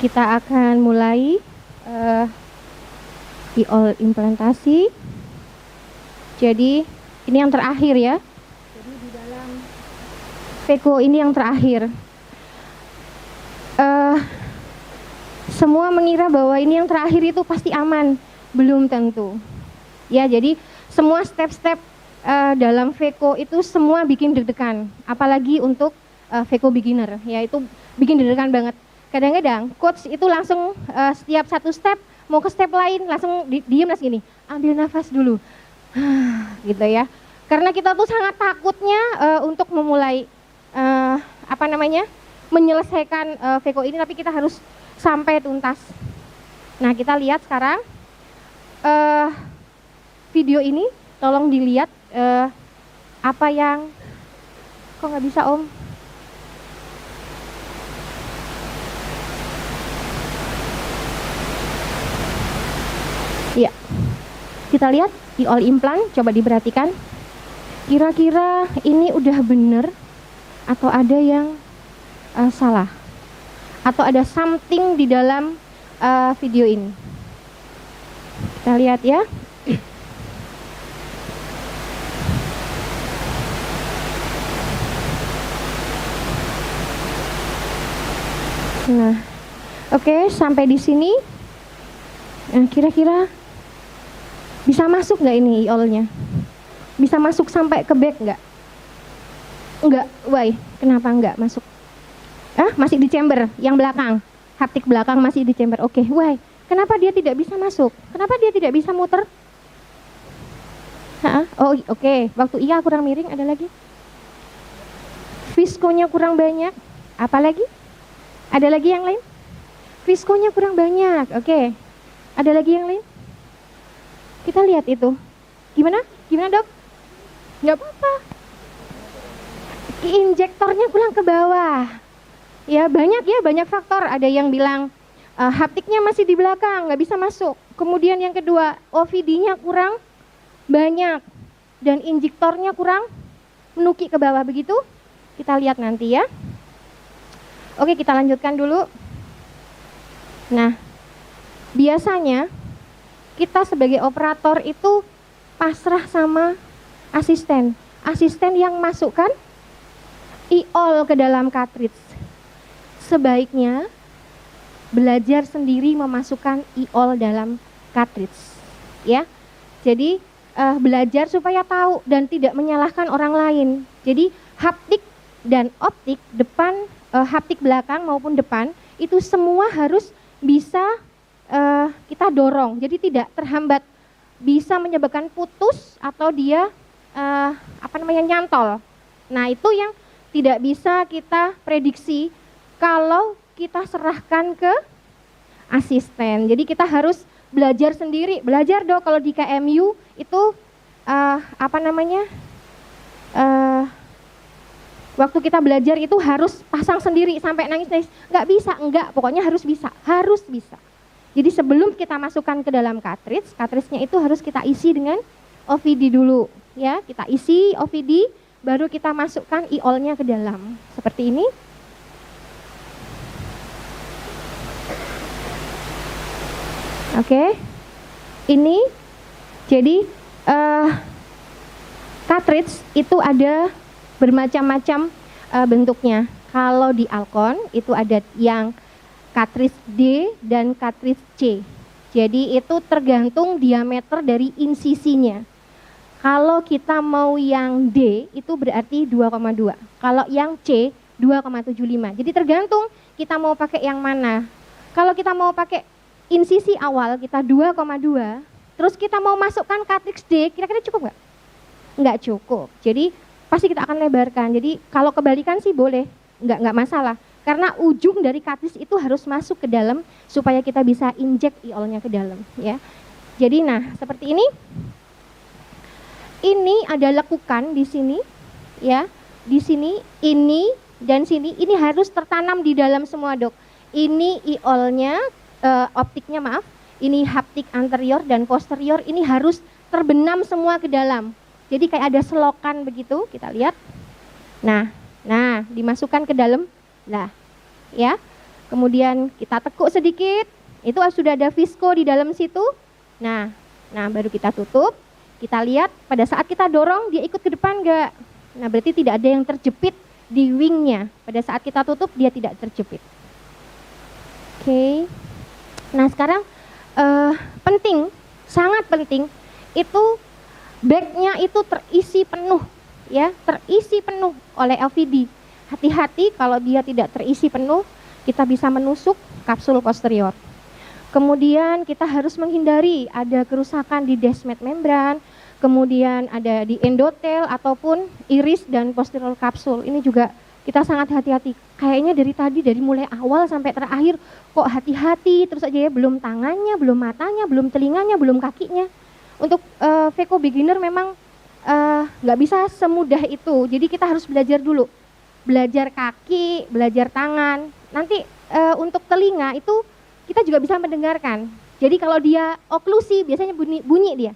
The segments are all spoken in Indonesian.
Kita akan mulai IOL implantasi. Jadi ini yang terakhir ya. Jadi di dalam Veko ini yang terakhir. Semua mengira bahwa ini yang terakhir itu pasti aman, belum tentu. Ya, jadi semua step-step dalam Veko itu semua bikin deg-degan, apalagi untuk Veko beginner, ya itu bikin deg-degan banget. Kadang-kadang coach itu langsung setiap satu step mau ke step lain langsung diem lah gini, ambil nafas dulu, gitu ya. Karena kita tuh sangat takutnya untuk memulai menyelesaikan Veko ini, tapi kita harus sampai tuntas. Nah, kita lihat sekarang video ini, tolong dilihat apa yang kok nggak bisa Om? Iya, kita lihat IOL implant, coba diperhatikan. Kira-kira ini udah bener atau ada yang salah? Atau ada something di dalam video ini? Kita lihat ya. Nah, oke, sampai di sini. Nah, kira-kira bisa masuk nggak ini IOL-nya? Bisa masuk sampai ke back nggak? Enggak, why? Kenapa nggak masuk? Masih di chamber yang belakang, haptik belakang masih di chamber. Oke, why? Kenapa dia tidak bisa masuk? Kenapa dia tidak bisa muter? Oke. Waktu iya kurang miring, ada lagi? Viskonya kurang banyak. Apa lagi? Ada lagi yang lain? Viskonya kurang banyak. Oke. Ada lagi yang lain? Kita lihat itu. Gimana? Gimana, Dok? Nggak apa-apa. Injektornya pulang ke bawah. Ya, banyak faktor. Ada yang bilang haptiknya masih di belakang, nggak bisa masuk. Kemudian yang kedua, OVD-nya kurang banyak dan injektornya kurang menukik ke bawah, begitu. Kita lihat nanti ya. Oke, kita lanjutkan dulu. Nah, biasanya kita sebagai operator itu pasrah sama asisten. Asisten yang masukkan IOL ke dalam cartridge. Sebaiknya belajar sendiri memasukkan IOL dalam cartridge, ya. Jadi belajar supaya tahu dan tidak menyalahkan orang lain. Jadi haptik dan optik depan, haptik belakang maupun depan itu semua harus bisa kita dorong. Jadi tidak terhambat, bisa menyebabkan putus atau dia nyantol. Nah, itu yang tidak bisa kita prediksi kalau kita serahkan ke asisten. Jadi kita harus belajar sendiri. Belajar dong kalau di KMU itu waktu kita belajar itu harus pasang sendiri sampai nangis-nangis. Nggak bisa, pokoknya harus bisa. Jadi sebelum kita masukkan ke dalam cartridge-nya itu harus kita isi dengan OVD dulu, ya. Kita isi OVD, baru kita masukkan IOL-nya ke dalam. Seperti ini. Oke. Ini jadi cartridge itu ada bermacam-macam bentuknya. Kalau di Alcon itu ada yang cartridge D dan cartridge C. Jadi itu tergantung diameter dari insisinya. Kalau kita mau yang D itu berarti 2,2. Kalau yang C 2,75. Jadi tergantung kita mau pakai yang mana. Kalau kita mau pakai insisi awal kita 2,2, terus kita mau masukkan cartridge D, kira-kira cukup nggak? Nggak cukup. Jadi pasti kita akan lebarkan. Jadi kalau kebalikan sih boleh, nggak masalah. Karena ujung dari cartridge itu harus masuk ke dalam supaya kita bisa injek IOL-nya ke dalam, ya. Jadi nah, seperti ini. Ini ada lekukan di sini, ya. Di sini, ini dan sini, ini harus tertanam di dalam semua, Dok. Ini IOL-nya, optiknya maaf, ini haptik anterior dan posterior, ini harus terbenam semua ke dalam. Jadi kayak ada selokan begitu, kita lihat. Nah, dimasukkan ke dalam. Nah, ya. kemudian kita tekuk sedikit, itu sudah ada visko di dalam situ. Nah, baru kita tutup, kita lihat pada saat kita dorong dia ikut ke depan enggak. Nah, berarti tidak ada yang terjepit di wingnya. Pada saat kita tutup dia tidak terjepit. Oke. Nah, sekarang penting, sangat penting, itu bagnya itu terisi penuh, ya, terisi penuh oleh LVD. Hati-hati kalau dia tidak terisi penuh, kita bisa menusuk kapsul posterior. Kemudian kita harus menghindari ada kerusakan di Descemet membran, kemudian ada di endotel ataupun iris dan posterior kapsul. Ini juga kita sangat hati-hati. Kayaknya dari mulai awal sampai terakhir kok hati-hati terus aja ya, belum tangannya, belum matanya, belum telinganya, belum kakinya. Untuk Veko beginner memang nggak bisa semudah itu. Jadi kita harus belajar dulu. Belajar kaki, belajar tangan. Nanti untuk telinga itu kita juga bisa mendengarkan. Jadi kalau dia oklusi biasanya bunyi dia.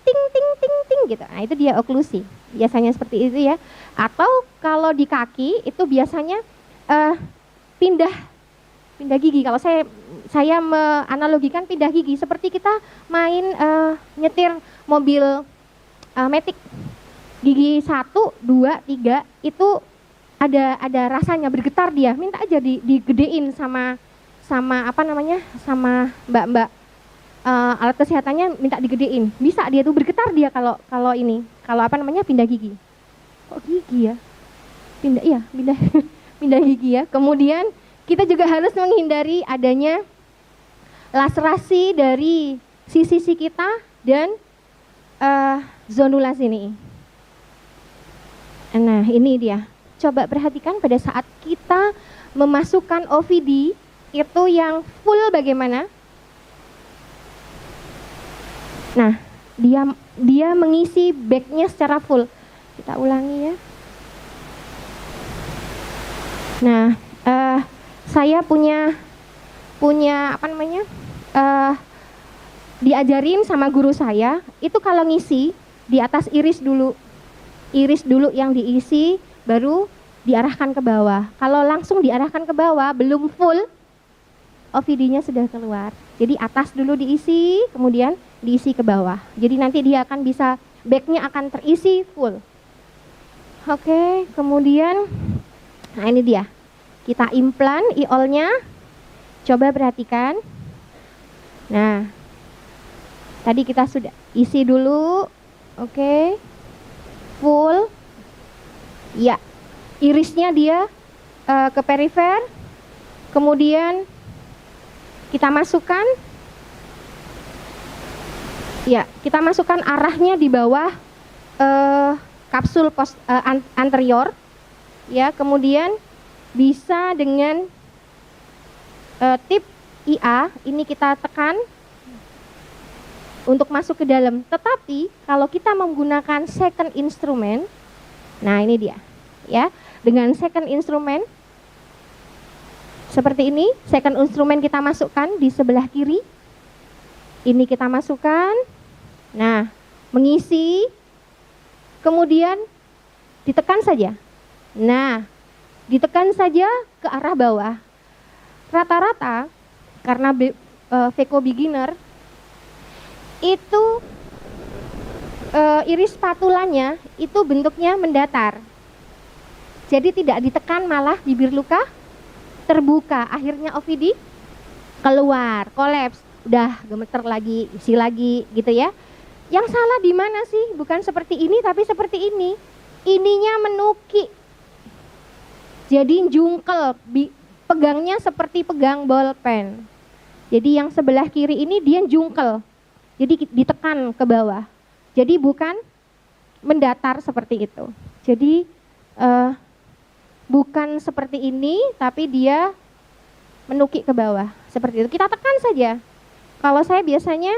Ting ting ting ting gitu. Nah, itu dia oklusi. Biasanya seperti itu ya. Atau kalau di kaki itu biasanya pindah gigi. Kalau saya menganalogikan pindah gigi seperti kita main nyetir mobil Matic. Gigi 1, 2, 3 itu ada rasanya bergetar dia. Minta aja digedein sama mbak-mbak alat kesehatannya, minta digedein. Bisa dia tuh bergetar dia kalau pindah gigi. Kok gigi ya? Pindah gigi ya. Kemudian kita juga harus menghindari adanya laserasi dari sisi kita dan zonula sini. Nah, ini dia. Coba perhatikan pada saat kita memasukkan OVD itu yang full bagaimana? Nah, dia mengisi bagnya secara full. Kita ulangi ya. Nah, saya punya diajarin sama guru saya, itu kalau ngisi di atas iris dulu yang diisi, baru diarahkan ke bawah. Kalau langsung diarahkan ke bawah, belum full, OVD-nya sudah keluar. Jadi atas dulu diisi, kemudian diisi ke bawah. Jadi nanti dia akan bisa, bagnya akan terisi full. Oke, kemudian, nah ini dia. Kita implan IOL-nya. Coba perhatikan. Nah, tadi kita sudah isi dulu. Oke, full. Ya, irisnya dia ke perifer. Kemudian kita masukkan. Ya, kita masukkan arahnya di bawah kapsul anterior. Ya, kemudian bisa dengan tip IA ini kita tekan untuk masuk ke dalam. Tetapi kalau kita menggunakan second instrument, nah ini dia, ya, dengan second instrument seperti ini, second instrument kita masukkan di sebelah kiri. Ini kita masukkan. Nah, mengisi, kemudian ditekan saja. Nah, ditekan saja ke arah bawah. Rata-rata karena Veko beginner itu iris patulanya itu bentuknya mendatar. Jadi tidak ditekan, malah bibir luka terbuka. Akhirnya OVD keluar, kolaps, udah gemeter lagi, isi lagi gitu ya. Yang salah di mana sih? Bukan seperti ini tapi seperti ini. Ininya menukik. Jadi jungkel, pegangnya seperti pegang bolpen. Jadi yang sebelah kiri ini dia jungkel. Jadi ditekan ke bawah. Jadi bukan mendatar seperti itu. Jadi bukan seperti ini, tapi dia menukik ke bawah. Seperti itu. Kita tekan saja. Kalau saya biasanya,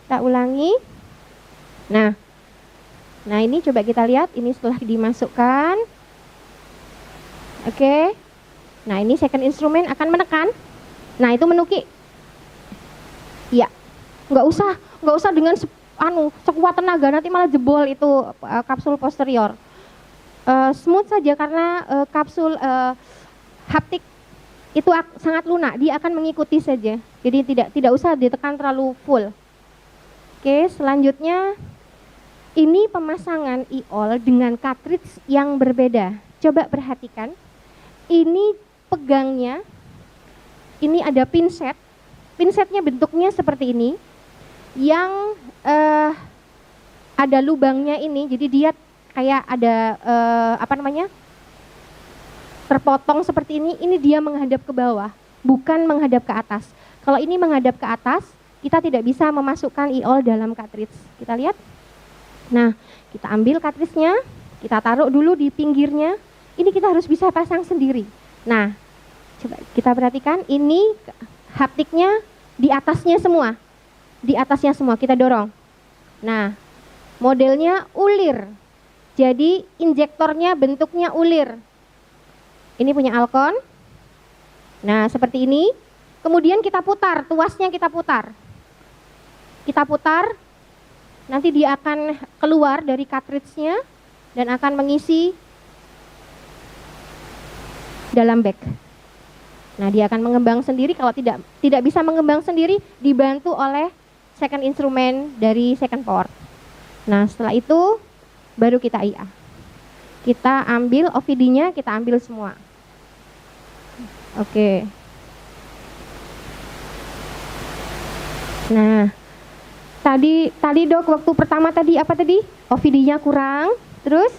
kita ulangi. Nah ini coba kita lihat. Ini setelah dimasukkan. Oke. Nah ini second instrument akan menekan. Nah itu menukik. Ya, nggak usah dengan sekuat tenaga, nanti malah jebol itu kapsul posterior. Smooth saja karena kapsul haptik itu sangat lunak, dia akan mengikuti saja. Jadi tidak usah ditekan terlalu full. Oke, selanjutnya ini pemasangan e-all dengan cartridge yang berbeda. Coba perhatikan. Ini pegangnya, ini ada pinset. Pinsetnya bentuknya seperti ini. Yang ada lubangnya ini, jadi dia kayak ada terpotong seperti ini dia menghadap ke bawah, bukan menghadap ke atas. Kalau ini menghadap ke atas, kita tidak bisa memasukkan e-all dalam cartridge. Kita lihat. Nah, kita ambil cartridge-nya, kita taruh dulu di pinggirnya. Ini kita harus bisa pasang sendiri. Nah, coba kita perhatikan, ini haptiknya di atasnya semua. Di atasnya semua, kita dorong. Nah, modelnya ulir. Jadi injektornya bentuknya ulir. Ini punya Alcon. Nah, seperti ini. Kemudian kita putar, tuasnya kita putar. Kita putar, nanti dia akan keluar dari cartridge-nya dan akan mengisi dalam bag. Nah, dia akan mengembang sendiri. Kalau tidak bisa mengembang sendiri, dibantu oleh second instrument dari second port. Nah, setelah itu baru kita IA. Kita ambil OVD-nya, kita ambil semua. Oke. Nah, tadi Dok, waktu pertama tadi apa tadi? OVD-nya kurang, terus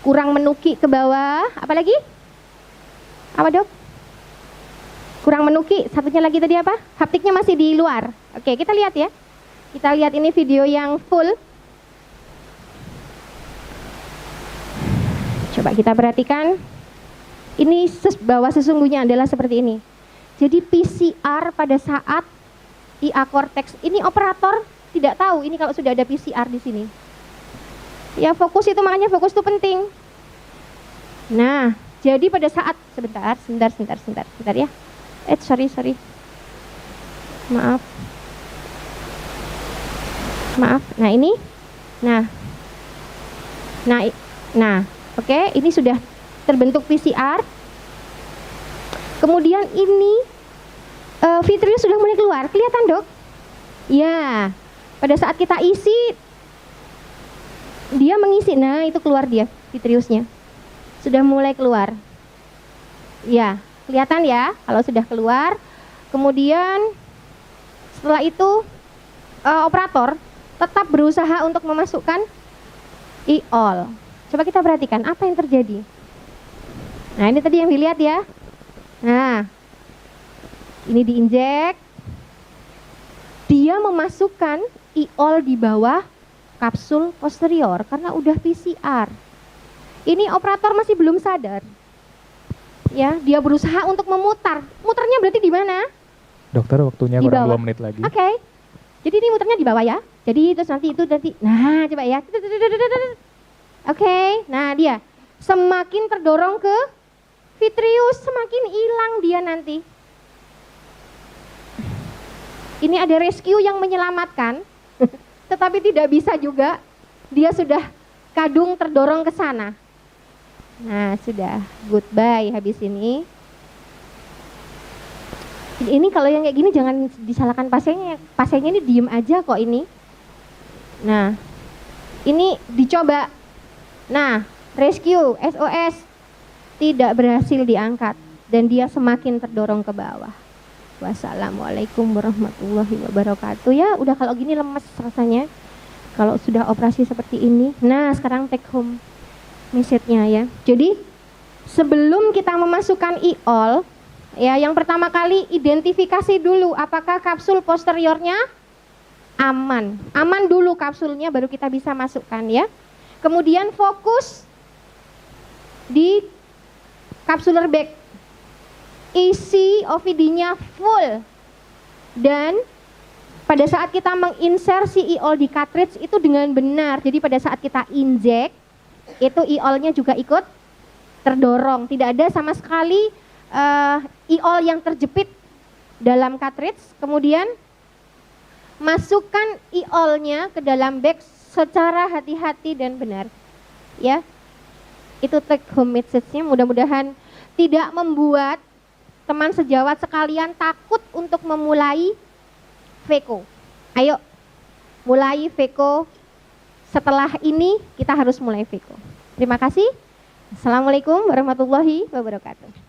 kurang menuki ke bawah, apa lagi? Apa Dok? Kurang menuki, satunya lagi tadi apa? Haptiknya masih di luar. Oke, kita lihat ya. Kita lihat ini video yang full. Coba kita perhatikan. Ini bawah sesungguhnya adalah seperti ini. Jadi PCR pada saat IA Cortex, ini operator tidak tahu ini kalau sudah ada PCR di sini. Ya, fokus itu, makanya fokus itu penting. Nah, jadi pada saat sebentar ya. Sorry. Maaf. Nah, ini. Nah, oke, ini sudah terbentuk PCR. Kemudian ini Vitrius sudah mulai keluar. Kelihatan, Dok? Ya. Pada saat kita isi, dia mengisi. Nah, itu keluar dia, Vitriusnya. Sudah mulai keluar. Ya, kelihatan ya kalau sudah keluar. Kemudian setelah itu operator tetap berusaha untuk memasukkan e-all. Coba kita perhatikan apa yang terjadi. Nah, ini tadi yang dilihat ya. Nah, ini diinjek. Dia memasukkan e-all di bawah kapsul posterior karena udah PCR. Ini operator masih belum sadar. Ya, dia berusaha untuk memutar. Muternya berarti di mana? Dokter, waktunya Di kurang bawah. 2 menit lagi. Oke. Jadi ini muternya di bawah ya. Jadi terus nanti. Nah, coba ya. Oke. Nah, dia semakin terdorong ke Vitrius, semakin hilang dia nanti. Ini ada rescue yang menyelamatkan, tetapi tidak bisa juga. Dia sudah kadung terdorong ke sana. Nah, sudah goodbye habis ini. Ini kalau yang kayak gini jangan disalahkan pasiennya. Pasiennya ini diem aja kok ini. Nah, ini dicoba. Nah, rescue, SOS tidak berhasil diangkat dan dia semakin terdorong ke bawah. Wassalamualaikum warahmatullahi wabarakatuh. Ya, udah kalau gini lemes rasanya. Kalau sudah operasi seperti ini. Nah, sekarang take home message-nya ya. Jadi sebelum kita memasukkan e-all, ya, yang pertama kali identifikasi dulu apakah kapsul posteriornya aman. Aman dulu kapsulnya baru kita bisa masukkan ya. Kemudian fokus di kapsuler bag. Isi OVD-nya full. Dan pada saat kita menginsersi e-all di cartridge itu dengan benar. Jadi pada saat kita injek, itu e-all-nya juga ikut terdorong. Tidak ada sama sekali e-all yang terjepit dalam cartridge. Kemudian masukkan e-all-nya ke dalam bag secara hati-hati dan benar. Ya, itu take home message-nya. Mudah-mudahan tidak membuat teman sejawat sekalian takut untuk memulai VECO. Ayo, mulai VECO. Setelah ini kita harus mulai VECO. Terima kasih. Assalamualaikum warahmatullahi wabarakatuh.